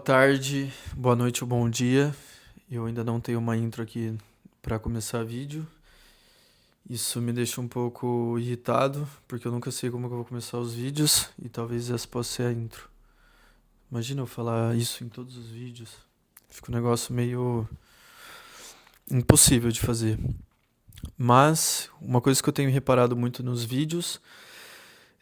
tarde, boa noite ou bom dia. Eu ainda não tenho uma intro aqui para começar vídeo. Isso me deixa um pouco irritado, porque eu nunca sei como que eu vou começar os vídeos e talvez essa possa ser a intro. Imagina eu falar isso em todos os vídeos. Fica um negócio meio impossível de fazer. Mas uma coisa que eu tenho reparado muito nos vídeos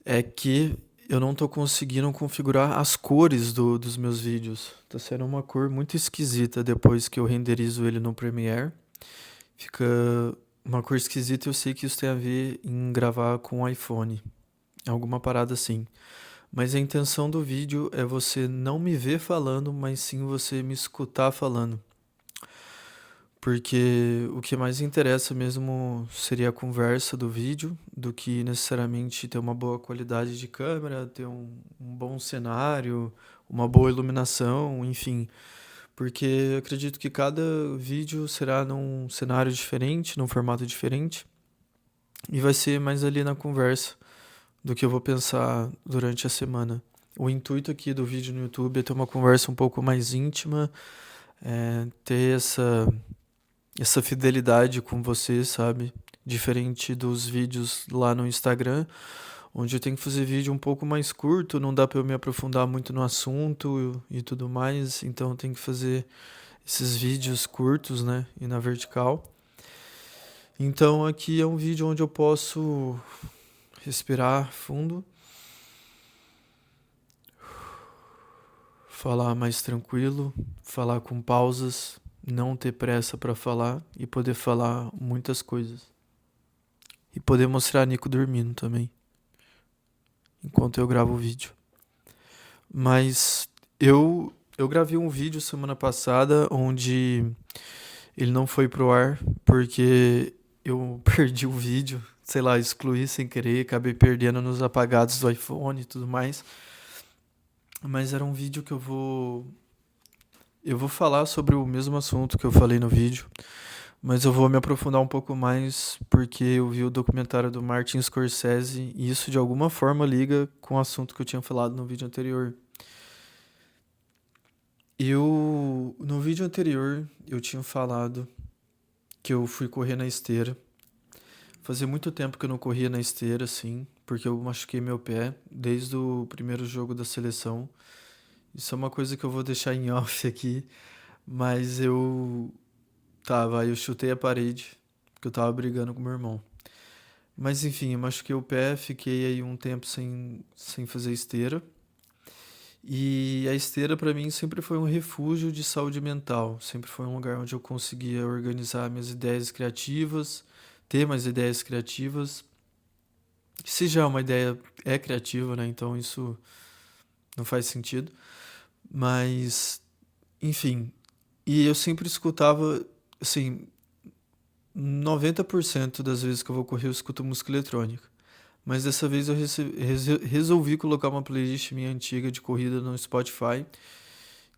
é que eu não tô conseguindo configurar as cores dos meus vídeos. Tá sendo uma cor muito esquisita depois que eu renderizo ele no Premiere. Fica uma cor esquisita, eu sei que isso tem a ver em gravar com o iPhone. Alguma parada assim. Mas a intenção do vídeo é você não me ver falando, mas sim você me escutar falando. Porque o que mais interessa mesmo seria a conversa do vídeo, do que necessariamente ter uma boa qualidade de câmera, ter um bom cenário, uma boa iluminação, enfim. Porque eu acredito que cada vídeo será num cenário diferente, num formato diferente, e vai ser mais ali na conversa do que eu vou pensar durante a semana. O intuito aqui do vídeo no YouTube é ter uma conversa um pouco mais íntima, ter essa fidelidade com você, sabe? Diferente dos vídeos lá no Instagram, onde eu tenho que fazer vídeo um pouco mais curto, não dá para eu me aprofundar muito no assunto e tudo mais, então eu tenho que fazer esses vídeos curtos, né? E na vertical. Então aqui é um vídeo onde eu posso respirar fundo, falar mais tranquilo, falar com pausas, não ter pressa para falar e poder falar muitas coisas. E poder mostrar Nico dormindo também, enquanto eu gravo o vídeo. Mas eu gravei um vídeo semana passada onde ele não foi pro ar porque eu perdi o vídeo, sei lá, excluí sem querer, acabei perdendo nos apagados do iPhone e tudo mais. Mas era um vídeo que eu vou falar sobre o mesmo assunto que eu falei no vídeo, mas eu vou me aprofundar um pouco mais porque eu vi o documentário do Martin Scorsese e isso de alguma forma liga com o assunto que eu tinha falado no vídeo anterior. No vídeo anterior, eu tinha falado que eu fui correr na esteira. Fazia muito tempo que eu não corria na esteira, assim, porque eu machuquei meu pé desde o primeiro jogo da seleção. Isso é uma coisa que eu vou deixar em off aqui, mas eu chutei a parede, porque eu tava brigando com meu irmão. Mas enfim, eu machuquei o pé, fiquei aí um tempo sem fazer esteira. E a esteira para mim sempre foi um refúgio de saúde mental, sempre foi um lugar onde eu conseguia organizar minhas ideias criativas, ter mais ideias criativas. Se já uma ideia é criativa, né? Então isso não faz sentido. Mas, enfim, e eu sempre escutava, assim, 90% das vezes que eu vou correr eu escuto música eletrônica. Mas dessa vez eu resolvi colocar uma playlist minha antiga de corrida no Spotify,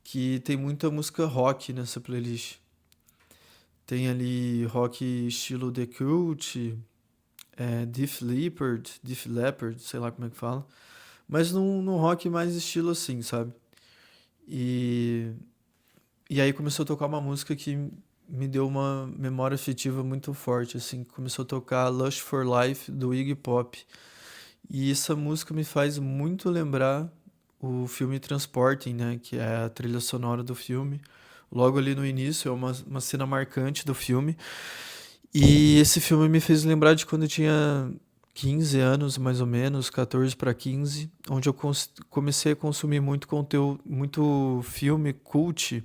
que tem muita música rock nessa playlist. Tem ali rock estilo The Cult, Def Leppard, sei lá como é que fala. Mas num rock mais estilo assim, sabe? E, e aí começou a tocar uma música que me deu uma memória afetiva muito forte, assim. Começou a tocar Lush for Life, do Iggy Pop. E essa música me faz muito lembrar o filme Transporting, né? Que é a trilha sonora do filme. Logo ali no início, é uma cena marcante do filme. E esse filme me fez lembrar de quando eu tinha 15 anos, mais ou menos, 14 para 15, onde eu comecei a consumir muito conteúdo, muito filme cult.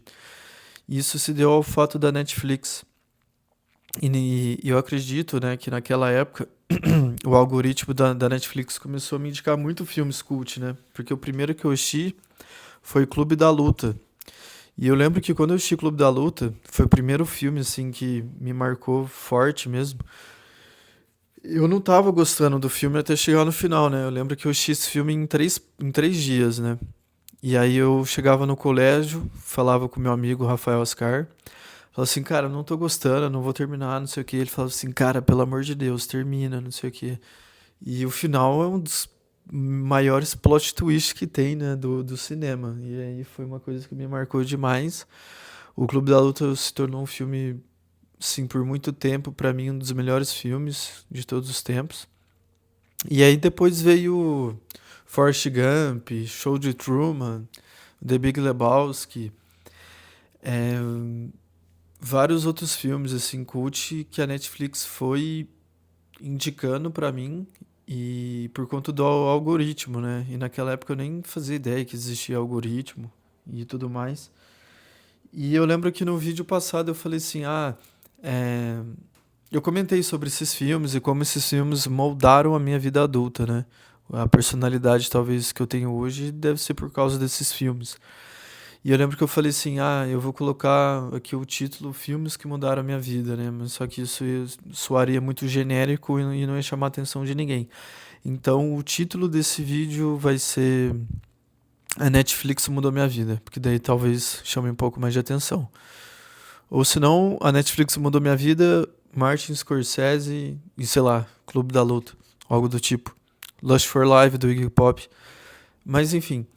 E isso se deu ao fato da Netflix. E eu acredito, né, que naquela época o algoritmo da Netflix começou a me indicar muito filmes cult, né? Porque o primeiro que eu assisti foi Clube da Luta. E eu lembro que quando eu assisti Clube da Luta, foi o primeiro filme, assim, que me marcou forte mesmo. Eu não tava gostando do filme até chegar no final, né? Eu lembro que eu assisti esse filme em três dias, né? E aí eu chegava no colégio, falava com meu amigo Rafael Oscar, falava assim, cara, eu não tô gostando, eu não vou terminar, não sei o que. Ele falava assim, cara, pelo amor de Deus, termina, não sei o que. E o final é um dos maiores plot twists que tem, né, do cinema. E aí foi uma coisa que me marcou demais. O Clube da Luta se tornou um filme, sim, por muito tempo, pra mim, um dos melhores filmes de todos os tempos. E aí depois veio Forrest Gump, Show de Truman, The Big Lebowski, é, vários outros filmes assim cult que a Netflix foi indicando pra mim e por conta do algoritmo, né? E naquela época eu nem fazia ideia que existia algoritmo e tudo mais. E eu lembro que no vídeo passado eu falei assim, é, eu comentei sobre esses filmes e como esses filmes moldaram a minha vida adulta, né? A personalidade talvez que eu tenho hoje deve ser por causa desses filmes. E eu lembro que eu falei assim, eu vou colocar aqui o título Filmes que Mudaram a Minha Vida, né? Mas só que isso soaria muito genérico e não ia chamar a atenção de ninguém. Então o título desse vídeo vai ser A Netflix Mudou Minha Vida, porque daí talvez chame um pouco mais de atenção. Ou se não, A Netflix Mudou Minha Vida, Martin Scorsese e sei lá, Clube da Luta, algo do tipo. Lust for Life do Iggy Pop. Mas enfim,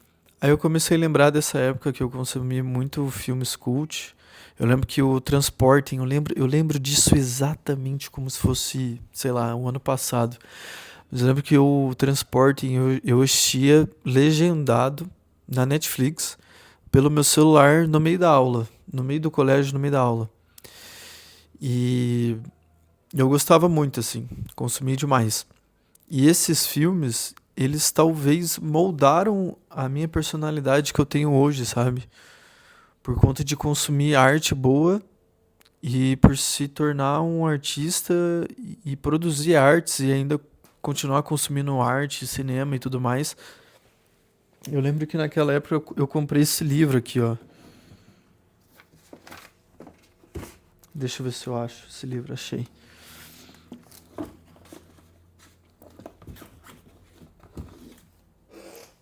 aí eu comecei a lembrar dessa época que eu consumi muito filmes cult. Eu lembro que o Transporting, eu lembro disso exatamente como se fosse, sei lá, um ano passado. Mas eu lembro que o Transporting eu assistia legendado na Netflix pelo meu celular no meio da aula, no meio do colégio, no meio da aula. E eu gostava muito, assim, consumi demais. E esses filmes, eles talvez moldaram a minha personalidade que eu tenho hoje, sabe? Por conta de consumir arte boa e por se tornar um artista e produzir artes e ainda continuar consumindo arte, cinema e tudo mais. Eu lembro que naquela época eu comprei esse livro aqui, ó. Deixa eu ver se eu acho esse livro, achei.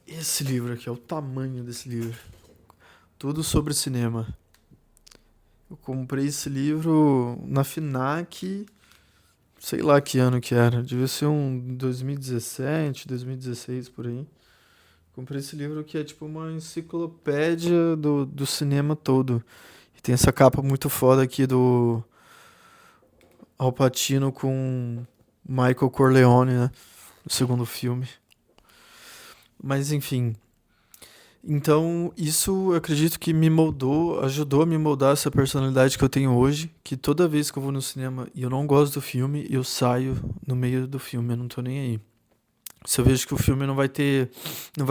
Esse livro aqui, é o tamanho desse livro. Tudo sobre cinema. Eu comprei esse livro na FINAC, sei lá que ano que era. Devia ser um 2017, 2016 por aí. Comprei esse livro que é tipo uma enciclopédia do cinema todo. E tem essa capa muito foda aqui do Al Pacino com Michael Corleone, né? O segundo filme. Mas enfim. Então, isso eu acredito que me moldou, ajudou a me moldar essa personalidade que eu tenho hoje. Que toda vez que eu vou no cinema e eu não gosto do filme, eu saio no meio do filme, eu não tô nem aí. Se eu vejo que o filme não vai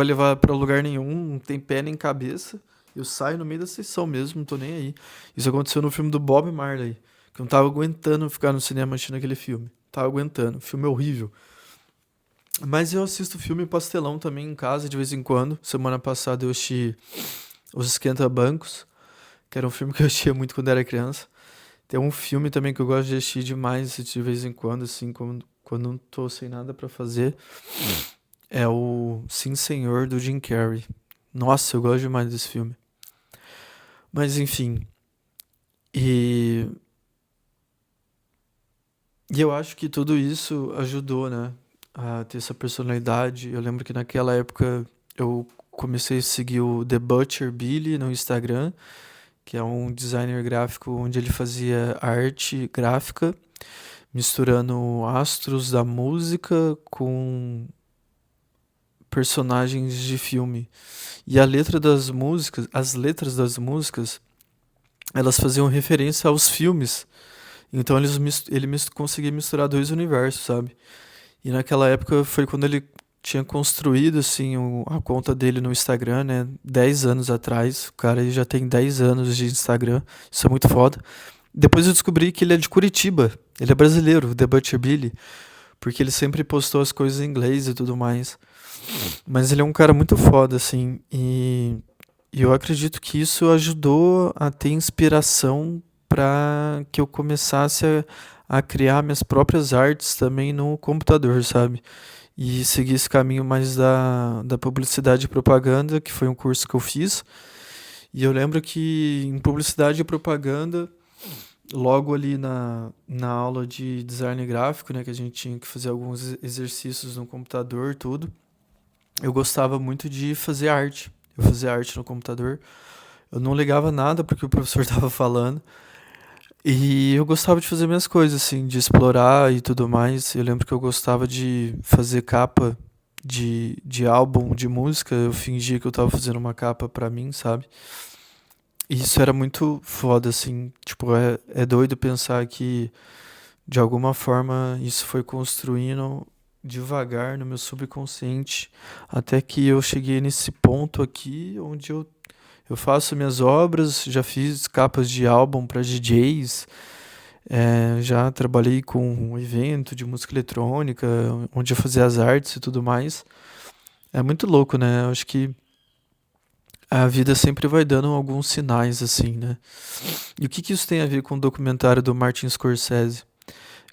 levar pra lugar nenhum, não tem pé nem cabeça, eu saio no meio da sessão mesmo, não tô nem aí. Isso aconteceu no filme do Bob Marley, que eu não tava aguentando ficar no cinema assistindo aquele filme. Tava aguentando, o filme é horrível. Mas eu assisto filme pastelão também em casa de vez em quando. Semana passada eu assisti Os Esquenta-Bancos, que era um filme que eu assistia muito quando era criança. Tem um filme também que eu gosto de assistir demais de vez em quando, assim, quando não tô sem nada pra fazer. É o Sim Senhor, do Jim Carrey. Nossa, eu gosto demais desse filme. Mas enfim. E, e eu acho que tudo isso ajudou, né? A ter essa personalidade. Eu lembro que naquela época eu comecei a seguir o The Butcher Billy no Instagram, que é um designer gráfico onde ele fazia arte gráfica, misturando astros da música com personagens de filme. E a letra das músicas, as letras das músicas, elas faziam referência aos filmes. Então conseguia misturar dois universos, sabe? E naquela época foi quando ele tinha construído assim a conta dele no Instagram, né? 10 anos atrás. O cara já tem 10 anos de Instagram. Isso é muito foda. Depois eu descobri que ele é de Curitiba. Ele é brasileiro, The Butcher Billy. Porque ele sempre postou as coisas em inglês e tudo mais. Mas ele é um cara muito foda, assim. E eu acredito que isso ajudou a ter inspiração para que eu começasse a criar minhas próprias artes também no computador, sabe? E seguir esse caminho mais da publicidade e propaganda, que foi um curso que eu fiz. E eu lembro que em publicidade e propaganda, logo ali na aula de design gráfico, né, que a gente tinha que fazer alguns exercícios no computador, tudo. eu gostava muito de fazer arte. Eu fazia arte no computador. Eu não ligava nada porque o professor estava falando. E eu gostava de fazer minhas coisas, assim, de explorar e tudo mais. Eu lembro que eu gostava de fazer capa de álbum, de música. Eu fingia que eu tava fazendo uma capa pra mim, sabe? E isso era muito foda, assim. Tipo, é doido pensar que, de alguma forma, isso foi construindo devagar no meu subconsciente, até que eu cheguei nesse ponto aqui, onde eu faço minhas obras, já fiz capas de álbum para DJs, já trabalhei com um evento de música eletrônica, onde eu fazia as artes e tudo mais. É muito louco, né? Eu acho que a vida sempre vai dando alguns sinais, assim, né? E o que que isso tem a ver com o documentário do Martin Scorsese?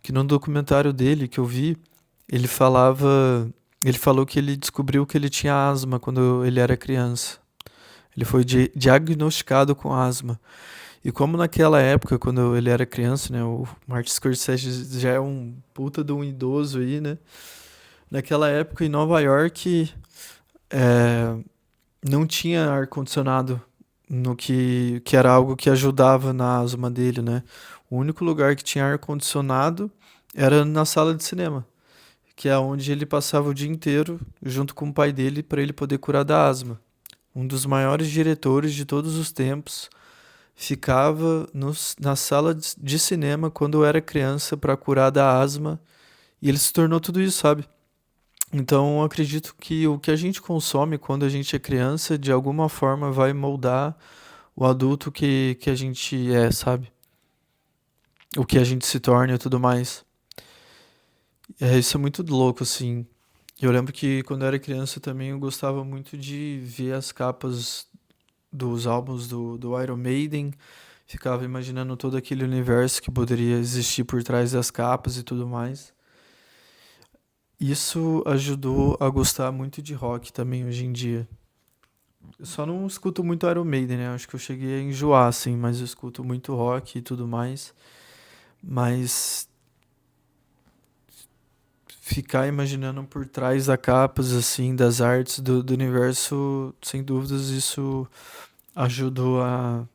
Que no documentário dele que eu vi, ele falava, ele falou que ele descobriu que ele tinha asma quando ele era criança. Ele foi diagnosticado com asma. E como naquela época, quando ele era criança, né, o Martin Scorsese já é um puta de um idoso aí, né? Naquela época em Nova York, é, não tinha ar-condicionado no que era algo que ajudava na asma dele, né? O único lugar que tinha ar-condicionado era na sala de cinema, que é onde ele passava o dia inteiro junto com o pai dele para ele poder curar da asma. Um dos maiores diretores de todos os tempos ficava na sala de cinema quando eu era criança para curar da asma e ele se tornou tudo isso, sabe? Então, eu acredito que o que a gente consome quando a gente é criança, de alguma forma, vai moldar o adulto que a gente é, sabe? O que a gente se torna e tudo mais. Isso é muito louco, assim. Eu lembro que quando eu era criança também eu gostava muito de ver as capas dos álbuns do Iron Maiden. Ficava imaginando todo aquele universo que poderia existir por trás das capas e tudo mais. Isso ajudou a gostar muito de rock também hoje em dia. Eu só não escuto muito Iron Maiden, né? Acho que eu cheguei a enjoar, assim, mas eu escuto muito rock e tudo mais. Mas ficar imaginando por trás da capas, assim, das artes do universo, sem dúvidas, isso ajudou a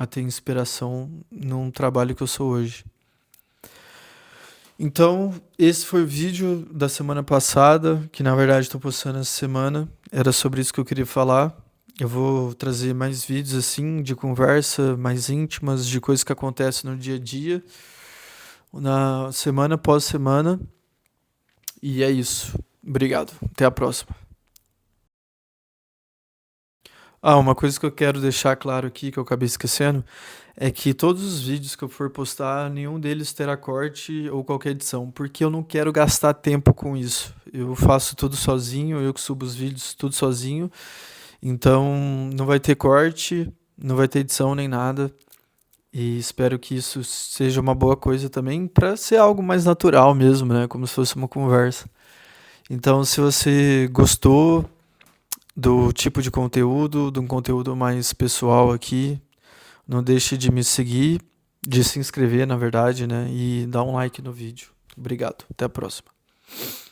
ter inspiração num trabalho que eu sou hoje. Então, esse foi o vídeo da semana passada, que na verdade estou postando essa semana. Era sobre isso que eu queria falar. Eu vou trazer mais vídeos assim de conversa, mais íntimas, de coisas que acontecem no dia a dia, na semana após semana. E é isso. Obrigado. Até a próxima. Uma coisa que eu quero deixar claro aqui, que eu acabei esquecendo, é que todos os vídeos que eu for postar, nenhum deles terá corte ou qualquer edição, porque eu não quero gastar tempo com isso. Eu faço tudo sozinho, eu que subo os vídeos tudo sozinho, então não vai ter corte, não vai ter edição nem nada. E espero que isso seja uma boa coisa também, para ser algo mais natural mesmo, né? Como se fosse uma conversa. Então, se você gostou do tipo de conteúdo, de um conteúdo mais pessoal aqui, não deixe de me seguir, de se inscrever, na verdade, né? E dar um like no vídeo. Obrigado. Até a próxima.